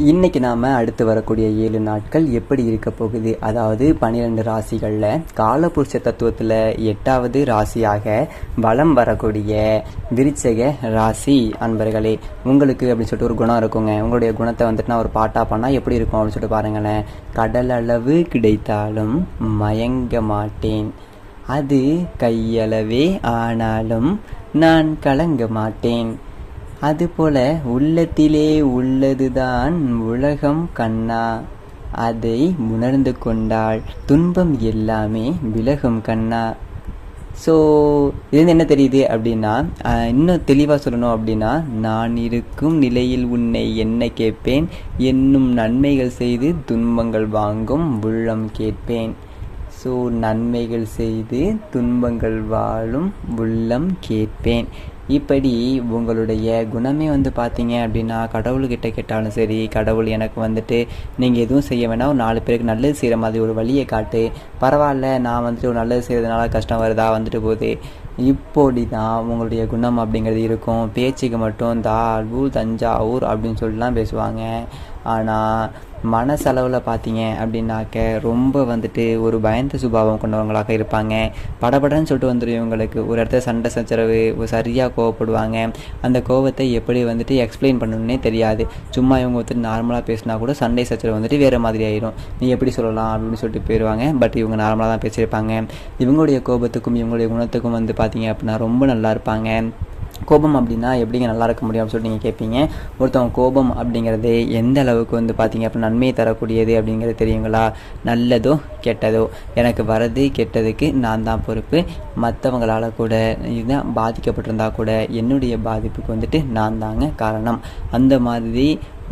இன்னைக்கு நாம் அடுத்து வரக்கூடிய 7 நாட்கள் எப்படி இருக்க போகுது, அதாவது 12 ராசிகளில் காலபுருஷ தத்துவத்தில் 8வது ராசியாக வலம் வரக்கூடிய விருச்சிக ராசி அன்பர்களே, உங்களுக்கு அப்படின்னு சொல்லிட்டு ஒரு குணம் இருக்குங்க. உங்களுடைய குணத்தை வந்துட்டு நான் ஒரு பாட்டாக பண்ணால் எப்படி இருக்கும் அப்படின்னு சொல்லிட்டு பாருங்களேன். கடலளவு கிடைத்தாலும் மயங்க மாட்டேன், அது கையளவே ஆனாலும் நான் கலங்க மாட்டேன். அதுபோல உள்ளத்திலே உள்ளதுதான் உலகம் கண்ணா, அதை உணர்ந்து கொண்டால் துன்பம் எல்லாமே விலகும் கண்ணா. ஸோ இது என்ன தெரியுது அப்படின்னா, இன்னும் தெளிவாக சொல்லணும் அப்படின்னா, நான் இருக்கும் நிலையில் உன்னை என்ன கேட்பேன், என்னும் நன்மைகள் செய்து துன்பங்கள் வாங்கும் உள்ளம் கேட்பேன். ஸோ நன்மைகள் செய்து துன்பங்கள் வாழும் உள்ளம் கேட்பேன். இப்படி உங்களுடைய குணமே பார்த்தீங்க அப்படின்னா, கடவுள்கிட்ட கேட்டாலும் சரி, கடவுள் எனக்கு வந்துட்டு நீங்கள் எதுவும் செய்ய வேணாம், ஒரு 4 பேருக்கு நல்லது செய்கிற மாதிரி ஒரு வழியை காட்டு, பரவாயில்ல நான் வந்துட்டு ஒரு நல்லது செய்கிறதுனால கஷ்டம் வருதா வந்துட்டு போகுது, இப்படி தான் உங்களுடைய குணம் அப்படிங்கிறது இருக்கும். பேச்சுக்கு மட்டும் தாழ்வூர் தஞ்சாவூர் அப்படின்னு சொல்லிட்டுலாம் பேசுவாங்க. ஆனால் மனசளவில் பார்த்தீங்க அப்படின்னாக்க ரொம்ப வந்துட்டு ஒரு பயந்த சுபாவம் கொண்டவங்களாக இருப்பாங்க. படபடன்னு சொல்லிட்டு வந்துடும் இவங்களுக்கு. ஒரு இடத்துல சண்டை சச்சரவு சரியாக கோவப்படுவாங்க. அந்த கோவத்தை எப்படி வந்துட்டு எக்ஸ்பிளைன் பண்ணணுன்னே தெரியாது. சும்மா இவங்க வந்துட்டு நார்மலாக பேசினா கூட சண்டை சச்சரவு வந்துட்டு வேறு மாதிரி ஆயிரும். நீ எப்படி சொல்லலாம் அப்படின்னு சொல்லிட்டு போயிடுவாங்க. பட் இவங்க நார்மலாக தான் பேசியிருப்பாங்க. இவங்களுடைய கோபத்துக்கும் இவங்களுடைய குணத்துக்கும் பார்த்தீங்க அப்படின்னா ரொம்ப நல்லா இருப்பாங்க. கோபம் அப்படின்னா எப்படிங்க நல்லா இருக்க முடியும் அப்படின்னு சொல்லிட்டு நீங்கள் கேட்பீங்க. ஒருத்தவங்க கோபம் அப்படிங்கிறது எந்த அளவுக்கு பார்த்தீங்க அப்படின்னா நன்மையை தரக்கூடியது அப்படிங்கிறது தெரியுங்களா? நல்லதோ கெட்டதோ எனக்கு வரது கெட்டதுக்கு நான் தான் பொறுப்பு. மற்றவங்களால் கூட இதுதான் பாதிக்கப்பட்டிருந்தா கூட என்னுடைய பாதிப்புக்கு நான் தாங்க காரணம். அந்த மாதிரி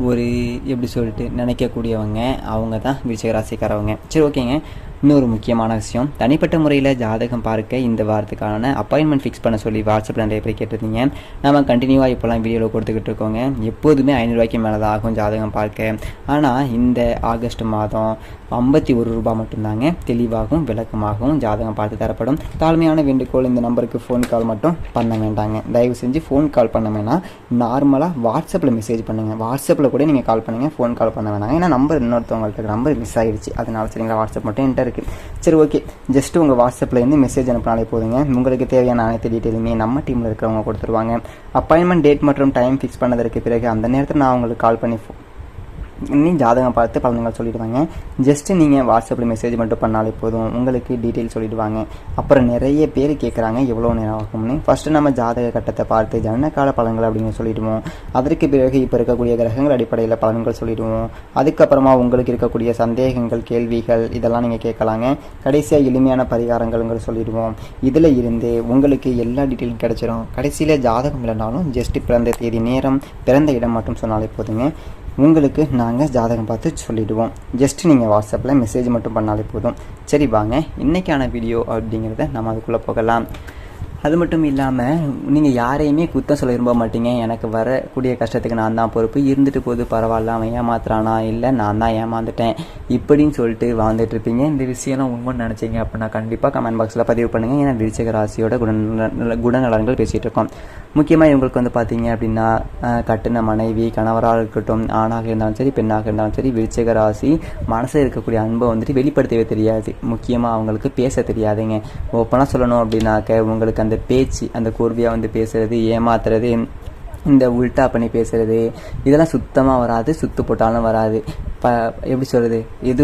ஒரு எப்படி சொல்லிட்டு நினைக்கக்கூடியவங்க அவங்க தான் விருச்சிக ராசிக்காரவங்க. சரி, ஓகேங்க. இன்னொரு முக்கியமான விஷயம், தனிப்பட்ட முறையில் ஜாதகம் பார்க்க இந்த வாரத்துக்கான அப்பாயின்மெண்ட் ஃபிக்ஸ் பண்ண சொல்லி வாட்ஸ்அப்பில் நிறைய பேர் கேட்டிருந்தீங்க. நம்ம கண்டினியூவாக இப்போலாம் வீடியோவில் கொடுத்துக்கிட்டு இருக்கோங்க. எப்போதுமே 500 ரூபாய்க்கு மேலே தான் ஆகும் ஜாதகம் பார்க்க. ஆனால் இந்த ஆகஸ்ட் மாதம் 51 ரூபா மட்டும்தாங்க தெளிவாகவும் விளக்கமாகவும் ஜாதகம் பார்த்து தரப்படும். தாழ்மையான வேண்டுகோள், இந்த நம்பருக்கு ஃபோன் கால் மட்டும் பண்ண வேண்டாங்க. தயவு செஞ்சு ஃபோன் கால் பண்ண வேணாம், நார்மலாக வாட்ஸ்அப்பில் மெசேஜ் பண்ணுங்கள். வாட்ஸ்அப்பில் கூட நீங்கள் கால் பண்ணுங்கள், ஃபோன் கால் பண்ண வேணாங்க. ஏன்னா நம்பர் இன்னொருத்தவங்கள்ட்ட நம்பர் மிஸ் ஆகிடுச்சு, அதனால சரிங்களா. வாட்ஸ்அப் மட்டும் என்கிட்ட இருக்குது. சரி, ஓகே. ஜஸ்ட்டு உங்கள் வாட்ஸ்அப்பில் இருந்து மெசேஜ் அனுப்பினாலே போதுங்க. உங்களுக்கு தேவையான அனைத்து டீட்டெயிலுமே நம்ம டீமில் இருக்கிறவங்க கொடுத்துருவாங்க. அப்பாயின்மெண்ட் டேட் மற்றும் டைம் ஃபிக்ஸ் பண்ணதற்கு பிறகு அந்த நேரத்தில் நான் உங்களுக்கு கால் பண்ணி இன்னும் ஜாதகம் பார்த்து பலன்கள் சொல்லிடுவாங்க. ஜஸ்ட்டு நீங்கள் வாட்ஸ்அப்பில் மெசேஜ் மட்டும் பண்ணாலே போதும், உங்களுக்கு டீட்டெயில் சொல்லிவிடுவாங்க. அப்புறம் நிறைய பேர் கேட்குறாங்க எவ்வளோ நேரம் ஆகும்னு. ஃபஸ்ட்டு நம்ம ஜாதக கட்டத்தை பார்த்து ஜனனகால பலன்கள் அப்படின்னு சொல்லிவிடுவோம். அதற்கு பிறகு இப்போ இருக்கக்கூடிய கிரகங்கள் அடிப்படையில் பலன்கள் சொல்லிவிடுவோம். அதுக்கப்புறமா உங்களுக்கு இருக்கக்கூடிய சந்தேகங்கள், கேள்விகள் இதெல்லாம் நீங்கள் கேட்கலாங்க. கடைசியாக எளிமையான பரிகாரங்கள் சொல்லிவிடுவோம். இதில் இருந்து உங்களுக்கு எல்லா டீட்டெயிலும் கிடைச்சிடும். கடைசியில் ஜாதகம் இல்லைனாலும் ஜஸ்ட்டு பிறந்த தேதி, நேரம், பிறந்த இடம் மட்டும் சொன்னாலே போதுங்க, உங்களுக்கு நாங்கள் ஜாதகம் பார்த்து சொல்லிவிடுவோம். ஜஸ்ட்டு நீங்கள் வாட்ஸ்அப்பில் மெசேஜ் மட்டும் பண்ணாலே போதும். சரி, வாங்க இன்றைக்கான வீடியோ அப்படிங்கிறத நம்ம அதுக்குள்ளே போகலாம். அது மட்டும் இல்லாமல் நீங்கள் யாரையுமே குத்தம் சொல்ல விரும்ப மாட்டீங்க. எனக்கு வரக்கூடிய கஷ்டத்துக்கு நான் தான் பொறுப்பு, இருந்துட்டு போது பரவாயில்ல, அவன் ஏமாத்துறானா, இல்லை நான் தான் ஏமாந்துட்டேன் இப்படின்னு சொல்லிட்டு வாழ்ந்துட்டுருப்பீங்க. இந்த விஷயம்லாம் உண்மைன்னு நினச்சிங்க அப்படின்னா கண்டிப்பாக கமெண்ட் பாக்ஸில் பதிவு பண்ணுங்கள். ஏன்னா விருச்சிக ராசியோட குணநலன்கள் பேசிகிட்டு இருக்கோம். முக்கியமாக இவங்களுக்கு பார்த்தீங்க அப்படின்னா கட்டின மனைவி, கணவராக இருக்கட்டும், ஆணாக இருந்தாலும் சரி பெண்ணாக இருந்தாலும் சரி, விருச்சிக ராசி மனசில் இருக்கக்கூடிய அன்பை வெளிப்படுத்தவே தெரியாது. முக்கியமாக அவங்களுக்கு பேச தெரியாதுங்க. ஓப்பனாக சொல்லணும் அப்படின்னாக்க உங்களுக்கு அந்த பேச்சு, அந்த கோர்வையாக பேசுறது, ஏமாத்துறது, இந்த உல்ட்டா பண்ணி பேசுறது இதெல்லாம் சுத்தமாக வராது. சுத்து போட்டாலும் வராது. எப்படி சொல்கிறது, எது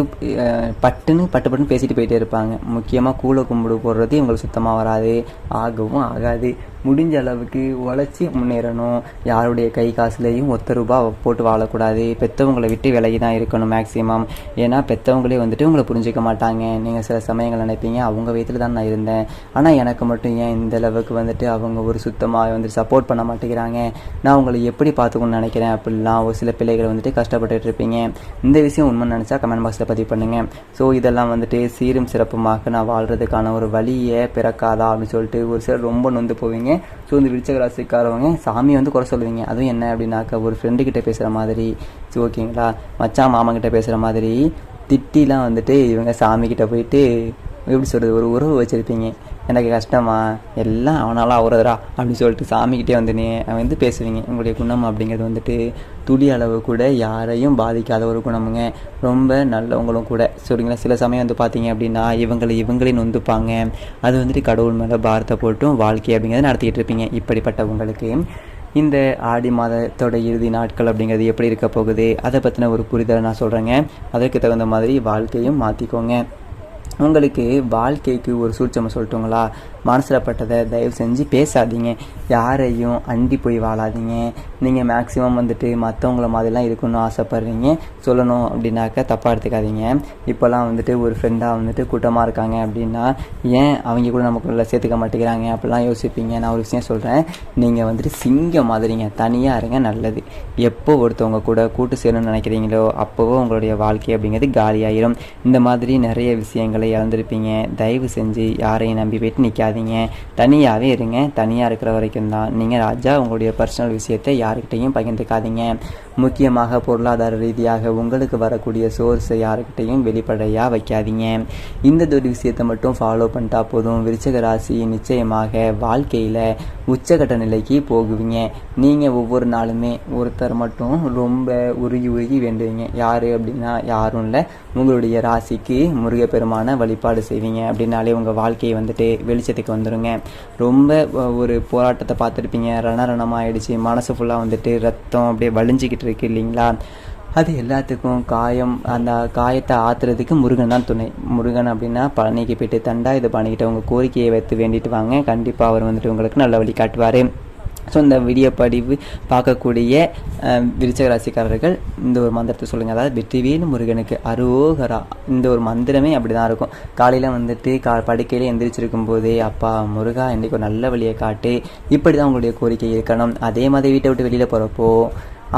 பட்டுன்னு பேசிட்டு போயிட்டே இருப்பாங்க. முக்கியமாக கூழ கும்பிடு போடுறது இவங்களுக்கு சுத்தமாக வராது, ஆகவும் ஆகாது. முடிஞ்ச அளவுக்கு உழைச்சி முன்னேறணும். யாருடைய கை காசுலேயும் ₹1 போட்டு வாழக்கூடாது. பெற்றவங்களை விட்டு விலகி தான் இருக்கணும் மேக்ஸிமம். ஏன்னா பெற்றவங்களே உங்களை புரிஞ்சிக்க மாட்டாங்க. நீங்கள் சில சமயங்கள் நினைப்பீங்க அவங்க வயிற்றில் தான் நான் இருந்தேன், ஆனால் எனக்கு மட்டும் ஏன் இந்த அளவுக்கு அவங்க ஒரு சுத்தமாக சப்போர்ட் பண்ண மாட்டேங்கிறாங்க, நான் உங்களை எப்படி பார்த்துக்கணும்னு நினைக்கிறேன் அப்படிலாம் ஒரு சில பிள்ளைகள் கஷ்டப்பட்டுட்டு இருப்பீங்க. இந்த விஷயம் உண்மை நினச்சா கமெண்ட் பாக்ஸில் பதிவு பண்ணுங்கள். ஸோ இதெல்லாம் சீரும் சிறப்புமாக நான் வாழ்கிறதுக்கான ஒரு வழியை பிறக்காதா அப்படின்னு சொல்லிட்டு ஒரு சிலர் ரொம்ப நொந்து போவீங்க. ஸோ இந்த விருச்சிக ராசிக்காரவங்க சாமி குறை சொல்லுவீங்க. அதுவும் என்ன அப்படின்னாக்கா ஒரு ஃப்ரெண்டுக்கிட்ட பேசுகிற மாதிரி, ஓகேங்களா, மச்சான் மாமங்கிட்ட பேசுகிற மாதிரி திட்டிலாம் இவங்க சாமிக்கிட்ட போயிட்டு எப்படி சொல்கிறது, ஒரு உறவு வச்சுருப்பீங்க. எனக்கு கஷ்டமா எல்லாம் அவனால் ஆகுறதுரா அப்படின்னு சொல்லிட்டு சாமிக்கிட்டே வந்து பேசுவீங்க. உங்களுடைய குணம் அப்படிங்கிறது வந்துட்டு துளி அளவு கூட யாரையும் பாதிக்காத ஒரு குணமுங்க. ரொம்ப நல்லவங்களும் கூட சொல்லிங்களா. சில சமயம் வந்து பார்த்தீங்க அப்படின்னா இவங்களே நொந்துப்பாங்க. அது வந்துட்டு கடவுள் மேலே பாரத்தை போட்டும் வாழ்க்கை அப்படிங்கிறத நடத்திக்கிட்டு இருப்பீங்க. இப்படிப்பட்டவங்களுக்கு இந்த ஆடி மாதத்தோட இறுதி நாட்கள் அப்படிங்கிறது எப்படி இருக்க போகுது, அதை பற்றின ஒரு புரிதலை நான் சொல்கிறேங்க. அதற்கு தகுந்த மாதிரி வாழ்க்கையும் மாற்றிக்கோங்க. உங்களுக்கு வாழ்க்கைக்கு ஒரு சூட்சமாக சொல்லட்டுங்களா, மனசில் பட்டதை தயவு செஞ்சு பேசாதீங்க. யாரையும் அண்டி போய் வாழாதீங்க. நீங்கள் மேக்ஸிமம் வந்துட்டு மற்றவங்கள மாதிரிலாம் இருக்கணும்னு ஆசைப்பட்றீங்க. சொல்லணும் அப்படின்னாக்கா தப்பாக எடுத்துக்காதீங்க. இப்போல்லாம் வந்துட்டு ஒரு ஃப்ரெண்டாக வந்துட்டு கூட்டமாக இருக்காங்க அப்படின்னா ஏன் அவங்க கூட நமக்குள்ள சேர்த்துக்க மாட்டேங்கிறாங்க அப்படிலாம் யோசிப்பீங்க. நான் ஒரு விஷயம் சொல்கிறேன், நீங்கள் வந்துட்டு சிங்கம் மாதிரிங்க, தனியாக இருங்க நல்லது. எப்போ ஒருத்தவங்க கூட கூட்டு சேரணும்னு நினைக்கிறீங்களோ அப்போவோ உங்களுடைய வாழ்க்கை அப்படிங்கிறது காலியாயிரும். இந்த மாதிரி நிறைய விஷயங்களை இழந்திருப்பீங்க. தயவு செஞ்சு யாரையும் நம்பி போயிட்டு நிற்காதீங்க. தனியாகவே இருங்க. தனியாக இருக்கிற வரைக்கும் தான் நீங்கள் ராஜா. உங்களுடைய பர்சனல் விஷயத்தை யாருக்கிட்டையும் பகிர்ந்துக்காதீங்க. முக்கியமாக பொருளாதார ரீதியாக உங்களுக்கு வரக்கூடிய சோர்ஸை யாருக்கிட்டையும் வெளிப்படையாக வைக்காதீங்க. இந்த ஒரு விஷயத்தை மட்டும் ஃபாலோ பண்ணிட்டா போதும். விருச்சிக ராசி நிச்சயமாக வாழ்க்கையில் உச்சகட்ட நிலைக்கு போகுவீங்க. நீங்கள் ஒவ்வொரு நாளுமே ஒருத்தர் மட்டும் ரொம்ப உருகி வேண்டுவீங்க. யார் அப்படின்னா யாரும் இல்லை, உங்களுடைய ராசிக்கு முருகப்பெருமான வழிபாடு செய்வீங்க அப்படின்னாலே உங்கள் வாழ்க்கையை வந்துட்டு வெளிச்சத்துக்கு வந்துடுங்க. ரொம்ப ஒரு போராட்டத்தை பார்த்துருப்பீங்க, ரணமாயிடுச்சு, மனசு ஃபுல்லாக வந்துட்டு ரத்தம் அப்படியே வலிஞ்சிக்கிட்டு இருக்கு இல்லைங்களா. அது எல்லாத்துக்கும் அந்த காயத்தை ஆற்றுறதுக்கு முருகன் தான் துணை. முருகன் அப்படின்னா பழனிக்கு போய்ட்டு தண்டா இது பண்ணிக்கிட்டு உங்கள் கோரிக்கையை வைத்து வேண்டிட்டு வாங்க. கண்டிப்பாக அவர் வந்துட்டு உங்களுக்கு நல்ல வழி காட்டுவார். ஸோ இந்த வீடியோ பதிவு பார்க்கக்கூடிய விருச்சிக ராசிக்காரர்கள் இந்த ஒரு மந்திரத்தை சொல்லுங்கள். அதாவது வெற்றிவேல் முருகனுக்கு அரோகரா. இந்த ஒரு மந்திரமே அப்படி தான் இருக்கும். காலையில் வந்துட்டு படுக்கையில் எந்திரிச்சிருக்கும் போதே அப்பா முருகா இன்றைக்கு ஒரு நல்ல வழியை காட்டு, இப்படி தான் உங்களுடைய கோரிக்கை இருக்கணும். அதே மாதிரி வீட்டை விட்டு வெளியில் போகிறப்போ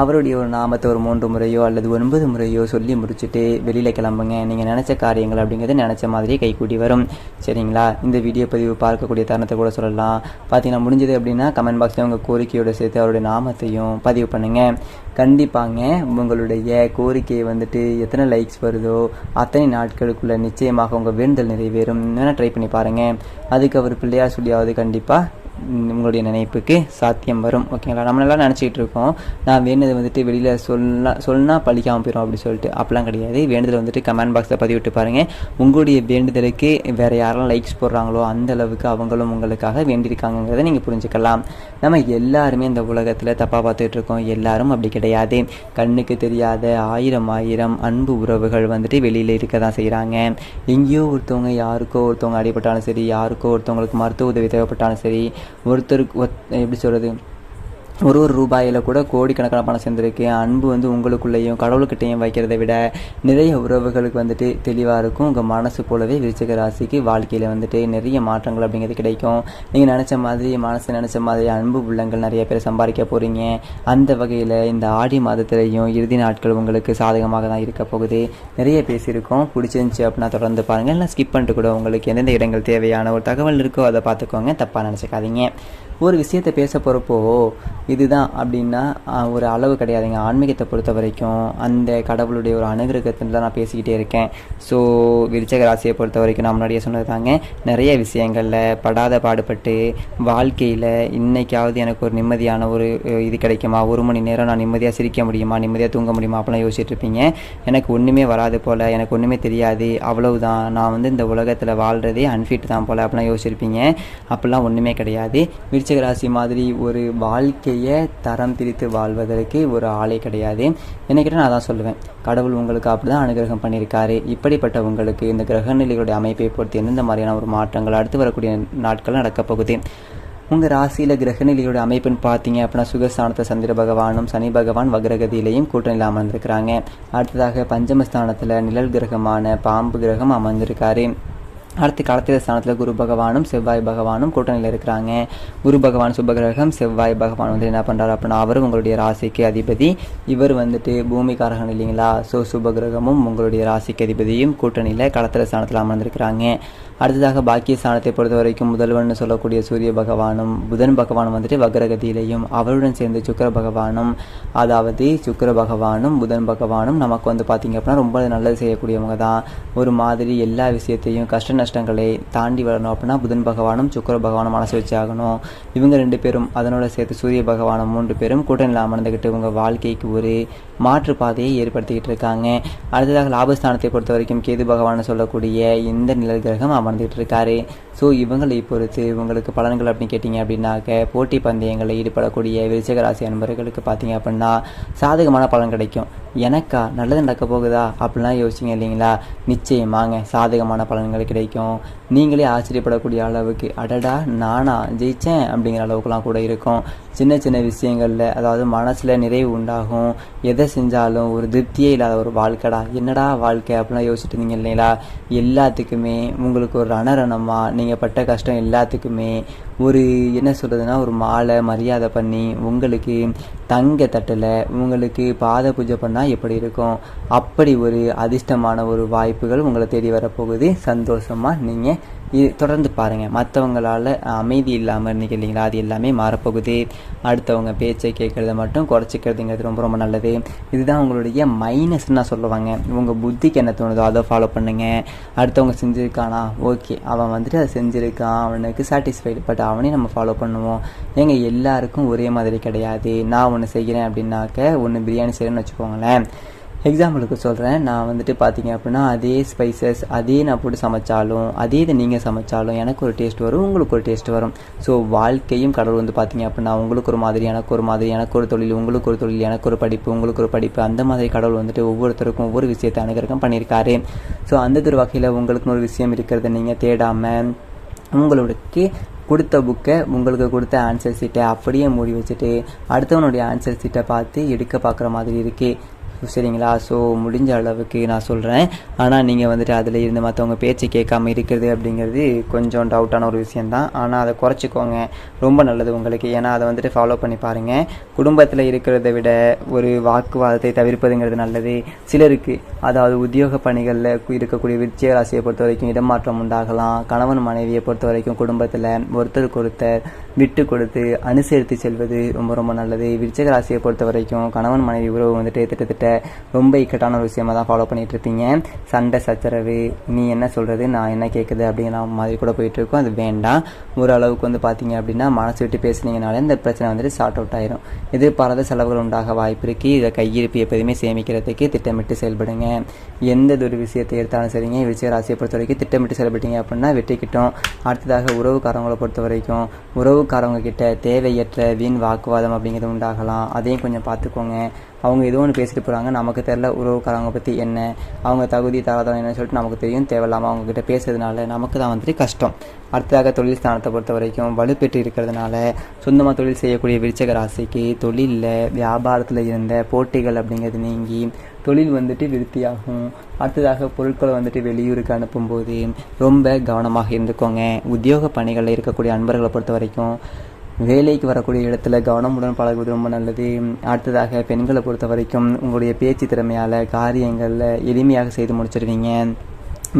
அவருடைய ஒரு நாமத்தை ஒரு 3 முறையோ அல்லது 9 முறையோ சொல்லி முடிச்சுட்டு வெளியில் கிளம்புங்க. நீங்கள் நினச்ச காரியங்கள் அப்படிங்கிறது நினச்ச மாதிரியே கைக்கூடி வரும். சரிங்களா. இந்த வீடியோ பதிவு பார்க்கக்கூடிய தருணத்தை கூட சொல்லலாம். பார்த்தீங்கன்னா முடிஞ்சது அப்படின்னா கமெண்ட் பாக்ஸில் உங்கள் கோரிக்கையோடு சேர்த்து அவருடைய நாமத்தையும் பதிவு பண்ணுங்கள். கண்டிப்பாங்க உங்களுடைய கோரிக்கையை வந்துட்டு எத்தனை லைக்ஸ் வருதோ அத்தனை நாட்களுக்குள்ளே நிச்சயமாக உங்கள் வேண்டுதல் நிறைவேறும். வேணால் ட்ரை பண்ணி பாருங்கள். அதுக்கு அவர் பிள்ளையார் சொல்லியாவது கண்டிப்பாக உங்களுடைய நினைப்புக்கு சாத்தியம் வரும். ஓகேங்களா. நம்மளெல்லாம் நினச்சிக்கிட்டு இருக்கோம் நான் வேணுது வந்துட்டு வெளியில் சொன்னால் பழிக்காமல் போயிடும் அப்படி சொல்லிட்டு. அப்படிலாம் கிடையாது. வேண்டுதல் வந்துட்டு கமெண்ட் பாக்ஸில் பதிவிட்டு பாருங்கள். உங்களுடைய வேண்டுதலுக்கு வேறு யாரெல்லாம் லைக்ஸ் போடுறாங்களோ அந்த அளவுக்கு அவங்களும் உங்களுக்காக வேண்டியிருக்காங்கிறத நீங்கள் புரிஞ்சுக்கலாம். நம்ம எல்லாருமே இந்த உலகத்தில் தப்பாக பார்த்துட்டு இருக்கோம். எல்லாரும் அப்படி கிடையாது. கண்ணுக்கு தெரியாத ஆயிரம் அன்பு உறவுகள் வந்துட்டு வெளியில் இருக்க தான் செய்கிறாங்க. எங்கேயோ ஒருத்தவங்க யாருக்கோ ஒருத்தவங்க அடிபட்டாலும் சரி, யாருக்கோ ஒருத்தவங்களுக்கு மருத்துவ உதவி தேவைப்பட்டாலும் சரி, ஒருத்தருக்கு எப்படி சொல்கிறது, ஒரு ரூபாயில் கூட கோடிக்கணக்கான பணம் சேர்ந்துருக்கு. அன்பு வந்து உங்களுக்குள்ளேயும் கடவுள்கிட்டையும் வைக்கிறதை விட நிறைய உறவுகளுக்கு வந்துட்டு தெளிவாக இருக்கும். உங்கள் மனசு போலவே விருச்சிக ராசிக்கு வாழ்க்கையில் வந்துட்டு நிறைய மாற்றங்கள் அப்படிங்கிறது கிடைக்கும். நீங்கள் நினச்ச மாதிரி மனசு நினச்ச மாதிரி அன்பு உள்ளங்கள் நிறைய பேர் சம்பாதிக்க போகிறீங்க. அந்த வகையில் இந்த ஆடி மாதத்திலையும் இறுதி நாட்கள் உங்களுக்கு சாதகமாக தான் இருக்க போகுது. நிறைய பேசியிருக்கோம். பிடிச்சிருந்துச்சி அப்படின்னா தொடர்ந்து பாருங்கள். இல்லை ஸ்கிப் பண்ணிட்டு கூட உங்களுக்கு எந்தெந்த இடங்கள் தேவையான ஒரு தகவல் இருக்கோ அதை பார்த்துக்கோங்க. தப்பாக நினச்சிக்காதீங்க. ஒரு விஷயத்தை பேச போகிறப்போ இதுதான் அப்படின்னா ஒரு அளவு கிடையாதுங்க. ஆன்மீகத்தை பொறுத்த வரைக்கும் அந்த கடவுளுடைய ஒரு அனுகிரகத்தில் தான் நான் பேசிக்கிட்டே இருக்கேன். ஸோ விருச்சிக ராசியை பொறுத்த வரைக்கும் நான் முன்னாடியே சொன்னது தாங்க, நிறைய விஷயங்களில் படாத பாடுபட்டு வாழ்க்கையில் இன்றைக்காவது எனக்கு ஒரு நிம்மதியான ஒரு இது கிடைக்குமா, 1 மணி நேரம் நான் நிம்மதியாக சிரிக்க முடியுமா, நிம்மதியாக தூங்க முடியுமா அப்படிலாம் யோசிச்சுட்டு இருப்பீங்க. எனக்கு ஒன்றுமே வராது போல், எனக்கு ஒன்றுமே தெரியாது, அவ்வளவுதான், நான் வந்து இந்த உலகத்தில் வாழ்கிறதே அன்ஃபிட் தான் போல் அப்படிலாம் யோசிச்சிருப்பீங்க. அப்படிலாம் ஒன்றுமே கிடையாது. விருச்சிக ராசி மாதிரி ஒரு வாழ்க்கையை தரம் பிரித்து வாழ்வதற்கு ஒரு ஆளே கிடையாது. என்னைக்கிட்ட நான் தான் சொல்லுவேன், கடவுள் உங்களுக்கு அப்படி தான் அனுகிரகம் பண்ணியிருக்காரு. இப்படிப்பட்ட உங்களுக்கு இந்த கிரகநிலைகளுடைய அமைப்பை பொறுத்து எந்தெந்த மாதிரியான ஒரு மாற்றங்கள் அடுத்து வரக்கூடிய நாட்கள் நடக்கப் போகுது. உங்கள் ராசியில் கிரகநிலையோட அமைப்புன்னு பார்த்தீங்க அப்படின்னா சுகஸ்தானத்தை சந்திர பகவானும் சனி பகவான் வக்ரகதியிலையும் கூட்டணியில் அமர்ந்திருக்கிறாங்க. அடுத்ததாக பஞ்சமஸ்தானத்தில் நிழல் கிரகமான பாம்பு கிரகம் அமர்ந்திருக்காரு. அடுத்து களத்திர ஸ்தானத்தில் குரு பகவானும் செவ்வாய் பகவானும் கூட்டணியில் இருக்கிறாங்க. குரு பகவான் சுபகிரகம், செவ்வாய் பகவான் வந்து என்ன பண்ணுறாரு அப்படின்னா அவரும் உங்களுடைய ராசிக்கு அதிபதி. இவர் வந்துட்டு பூமிக்காரகன் இல்லைங்களா. ஸோ சுபகிரகமும் உங்களுடைய ராசிக்கு அதிபதியும் கூட்டணியில் களத்திர ஸ்தானத்தில் அமர்ந்திருக்கிறாங்க. அடுத்ததாக பாக்கிய ஸ்தானத்தை பொறுத்த வரைக்கும் முதல்வன் சொல்லக்கூடிய சூரிய பகவானும் புதன் பகவானும் வந்துட்டு வக்ரகதியிலையும் அவருடன் சேர்ந்து சுக்கிர பகவானும், அதாவது சுக்கிர பகவானும் புதன் பகவானும் நமக்கு வந்து பார்த்திங்க அப்படின்னா ரொம்ப நல்லது செய்யக்கூடியவங்க தான். ஒரு மாதிரி எல்லா விஷயத்தையும் கஷ்ட நஷ்டங்களை தாண்டி வரணும் அப்படின்னா புதன் பகவானும் சுக்கிர பகவானும் மனசு வச்சு ஆகணும். இவங்க 2 பேரும் அதனோட சேர்த்து சூரிய பகவானும் 3 பேரும் கூட்டணியில் அமர்ந்துக்கிட்டு இவங்க வாழ்க்கைக்கு ஒரு மாற்று பாதையை ஏற்படுத்திக்கிட்டு இருக்காங்க. அடுத்ததாக லாபஸ்தானத்தை பொறுத்த வரைக்கும் கேது பகவான் சொல்லக்கூடிய இந்த நிழல் கிரகம் அமர்ந்துகிட்டு இருக்காரு. ஸோ இவங்களை பொறுத்து இவங்களுக்கு பலன்கள் அப்படின்னு கேட்டிங்க அப்படின்னாக்க போட்டி பந்தயங்களில் ஈடுபடக்கூடிய விருச்சிக ராசி அன்பர்களுக்கு பார்த்தீங்க அப்படின்னா சாதகமான பலன் கிடைக்கும். எனக்கா நல்லது நடக்க போகுதா அப்படிலாம் யோசிச்சிங்க இல்லைங்களா, நிச்சயமாங்க சாதகமான பலன்கள் கிடைக்கும். நீங்களே ஆச்சரியப்படக்கூடிய அளவுக்கு அடடா நானா ஜெயித்தேன் அப்படிங்கிற அளவுக்குலாம் கூட இருக்கும். சின்ன சின்ன விஷயங்களில் அதாவது மனசில் நிறைவு உண்டாகும். எதை செஞ்சாலும் ஒரு திருப்தியே இல்லாத ஒரு வாழ்க்கைடா என்னடா வாழ்க்கை அப்படிலாம் யோசிச்சுட்டு இருந்தீங்க இல்லைங்களா, எல்லாத்துக்குமே உங்களுக்கு ஒரு ரணரணமாக நீங்கள் பட்ட கஷ்டம் எல்லாத்துக்குமே ஒரு என்ன சொல்கிறதுனா ஒரு மாலை மரியாதை பண்ணி உங்களுக்கு தங்க தட்டில் உங்களுக்கு பாத பூஜை பண்ணால் எப்படி இருக்கும், அப்படி ஒரு அதிர்ஷ்டமான ஒரு வாய்ப்புகள் உங்களை தேடி வரப்போகுது. சந்தோஷமாக நீங்கள் தொடர்ந்து பாருங்கள். மற்றவங்களால் அமைதி இல்லாமல் இருந்தீங்க இல்லைங்களா, அது எல்லாமே மாறப்போகுது. அடுத்தவங்க பேச்சை கேட்குறத மட்டும் குறைச்சிக்கிறதுங்கிறது ரொம்ப ரொம்ப நல்லது. இதுதான் உங்களுடைய மைனஸ்ன்னு நான் சொல்லுவாங்க. உங்கள் புத்திக்கு என்ன தோணுதோ அதை ஃபாலோ பண்ணுங்கள். அடுத்தவங்க செஞ்சுருக்கானா ஓகே, அவன் வந்துட்டு அதை செஞ்சுருக்கான், அவனுக்கு சாட்டிஸ்ஃபைடு, பட் அவனையும் நம்ம ஃபாலோ பண்ணுவோம். ஏங்க எல்லாருக்கும் ஒரே மாதிரி கிடையாது. நான் ஒன்று செய்கிறேன் அப்படின்னாக்க ஒன்று பிரியாணி செய்கிறேன்னு வச்சுக்கோங்களேன். எக்ஸாம்பிளுக்கு சொல்கிறேன், நான் வந்துட்டு பார்த்தீங்க அப்படின்னா அதே ஸ்பைசஸ் அதே நான் போட்டு சமைச்சாலும் அதே இதை நீங்கள் சமைச்சாலும் எனக்கு ஒரு டேஸ்ட் வரும், உங்களுக்கு ஒரு டேஸ்ட் வரும். ஸோ வாழ்க்கையும் கடவுள் வந்து பார்த்தீங்க அப்படின்னா உங்களுக்கு ஒரு மாதிரி எனக்கு ஒரு மாதிரி, எனக்கு ஒரு தொழில் உங்களுக்கு ஒரு தொழில், எனக்கு ஒரு படிப்பு உங்களுக்கு ஒரு படிப்பு, அந்த மாதிரி கடவுள் வந்துட்டு ஒவ்வொருத்தருக்கும் ஒவ்வொரு விஷயத்தை அனுகிரகம் பண்ணியிருக்காரு. ஸோ அந்த ஒரு வகையில் உங்களுக்குன்னு ஒரு விஷயம் இருக்கிறத நீங்கள் தேடாமல் உங்களுக்கு கொடுத்த புக்கை உங்களுக்கு கொடுத்த ஆன்சர் சீட்டை அப்படியே மூடி வச்சுட்டு அடுத்தவனுடைய ஆன்சர் சீட்டை பார்த்து எடுக்க பார்க்குற மாதிரி இருக்குது. சரிங்களா? ஸோ முடிஞ்ச அளவுக்கு நான் சொல்கிறேன். ஆனால் நீங்கள் வந்துட்டு அதில் இருந்து மற்றவங்க பேச்சு கேட்காம இருக்கிறது அப்படிங்கிறது கொஞ்சம் டவுட்டான ஒரு விஷயந்தான். ஆனால் அதை குறைச்சிக்கோங்க, ரொம்ப நல்லது உங்களுக்கு. ஏன்னா அதை வந்துட்டு ஃபாலோ பண்ணி பாருங்கள். குடும்பத்தில் இருக்கிறத விட ஒரு வாக்குவாதத்தை தவிர்ப்பதுங்கிறது நல்லது. சிலருக்கு அதாவது உத்தியோக பணிகளில் இருக்கக்கூடிய விருச்சிக ராசியை பொறுத்த வரைக்கும் இடமாற்றம் உண்டாகலாம். கணவன் மனைவியை பொறுத்த வரைக்கும் குடும்பத்தில் ஒருத்தருக்கு ஒருத்தர் விட்டு கொடுத்து அனுசரித்து செல்வது ரொம்ப ரொம்ப நல்லது. விருச்சிக ராசியை பொறுத்த வரைக்கும் கணவன் மனைவி உறவு வந்துட்டு திட்டத்தட்ட ரொம்ப இக்கட்டான ஒரு விஷயமா தான் ஃபாலோ பண்ணிட்டு இருப்பீங்க. சண்டை சச்சரவு, நீ என்ன சொல்கிறது நான் என்ன கேட்குது அப்படிங்கிற மாதிரி கூட போயிட்டு இருக்கும். அது வேண்டாம். ஓரளவுக்கு வந்து பார்த்தீங்க அப்படின்னா மனசு விட்டு பேசுனீங்கனாலே இந்த பிரச்சனை வந்துட்டு சார்ட் அவுட் ஆயிரும். எதிர்பாராத செலவுகள் உண்டாக வாய்ப்பு இருக்குது. இதை கையிருப்பு எப்போதுமே சேமிக்கிறதுக்கு திட்டமிட்டு செயல்படுங்க. எந்த ஒரு விஷயத்தை எடுத்தாலும் சரிங்க, விருச்சிக ராசியை பொறுத்த வரைக்கும் திட்டமிட்டு செயல்பட்டீங்க அப்படின்னா வெற்றி கிட்டும். அடுத்ததாக உறவுக்காரங்களை பொறுத்த வரைக்கும் உறவுக்காரவங்க கிட்ட தேவையற்ற வீண் வாக்குவாதம் அப்படிங்கிறது உண்டாகலாம். அதையும் கொஞ்சம் பார்த்துக்கோங்க. அவங்க ஏதோ ஒன்று பேசிட்டு போகிறாங்க, நமக்கு தெரில உறவுக்காரவங்க பற்றி என்ன, அவங்க தகுதி தராதவங்க என்னன்னு சொல்லிட்டு நமக்கு தெரியும். தேவையில்லாமல் அவங்கக்கிட்ட பேசுறதுனால நமக்கு தான் வந்துட்டு கஷ்டம். அடுத்ததாக தொழில் ஸ்தானத்தை பொறுத்த வரைக்கும் வலுப்பெற்று இருக்கிறதுனால சொந்தமாக தொழில் செய்யக்கூடிய விருச்சிக ராசிக்கு தொழிலில் வியாபாரத்தில் இருந்த போட்டிகள் அப்படிங்கிறது நீங்கி தொழில் வந்துட்டு விருத்தியாகும். அடுத்ததாக பொருட்களை வந்துட்டு வெளியூருக்கு அனுப்பும்போது ரொம்ப கவனமாக இருந்துக்கோங்க. உத்தியோக பணிகளில் இருக்கக்கூடிய அன்பர்களை பொறுத்த வரைக்கும் வேலைக்கு வரக்கூடிய இடத்துல கவனமுடன் பழகுவது ரொம்ப நல்லது. அடுத்ததாக பெண்களை பொறுத்த வரைக்கும் உங்களுடைய பேச்சு திறமையால் காரியங்களில் எளிமையாக செய்து முடிச்சிடுவீங்க.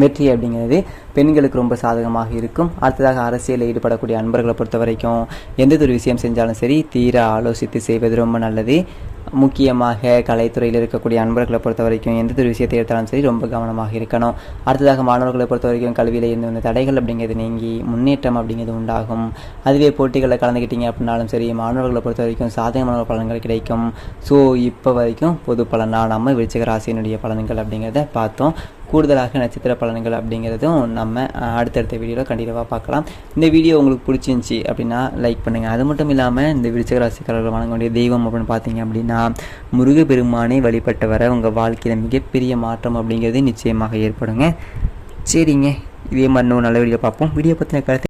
வெற்றி அப்படிங்கிறது பெண்களுக்கு ரொம்ப சாதகமாக இருக்கும். அடுத்ததாக அரசியலில் ஈடுபடக்கூடிய அன்பர்களை பொறுத்த வரைக்கும் எந்த ஒரு விஷயம் செஞ்சாலும் சரி தீர ஆலோசித்து செய்வது ரொம்ப நல்லது. முக்கியமாக கலைத்துறையில் இருக்கக்கூடிய அன்பர்களை பொறுத்த வரைக்கும் எந்த ஒரு விஷயத்தை எடுத்தாலும் சரி ரொம்ப கவனமாக இருக்கணும். அடுத்ததாக மாணவர்களை பொறுத்த வரைக்கும் கல்வியில் இருந்து வந்த தடைகள் அப்படிங்கிறது நீங்கி முன்னேற்றம் அப்படிங்கிறது உண்டாகும். அதுவே போட்டிகளில் கலந்துக்கிட்டீங்க அப்படின்னாலும் சரி மாணவர்களை பொறுத்த வரைக்கும் சாதகமான பலன்கள் கிடைக்கும். ஸோ இப்போ வரைக்கும் பொது பலனாக நம்ம விருச்சிக ராசியினுடைய பலன்கள் அப்படிங்கிறத பார்த்தோம். கூடுதலாக நட்சத்திர பலன்கள் அப்படிங்கிறதும் நம்ம அடுத்தடுத்த வீடியோவில் கண்டிப்பாக பார்க்கலாம். இந்த வீடியோ உங்களுக்கு பிடிச்சிருந்துச்சி அப்படின்னா லைக் பண்ணுங்கள். அது மட்டும் இல்லாமல் இந்த விருச்சிக ராசிக்காரர்கள் வணங்க வேண்டிய தெய்வம் அப்படின்னு பார்த்தீங்க அப்படின்னா முருகப்பெருமானை வழிபட்டு வர உங்கள் வாழ்க்கையில் மிகப்பெரிய மாற்றம் அப்படிங்கிறது நிச்சயமாக ஏற்படுங்க. சரிங்க, இதே மாதிரி நல்ல வீடியோ பார்ப்போம். வீடியோ பற்றின கருத்து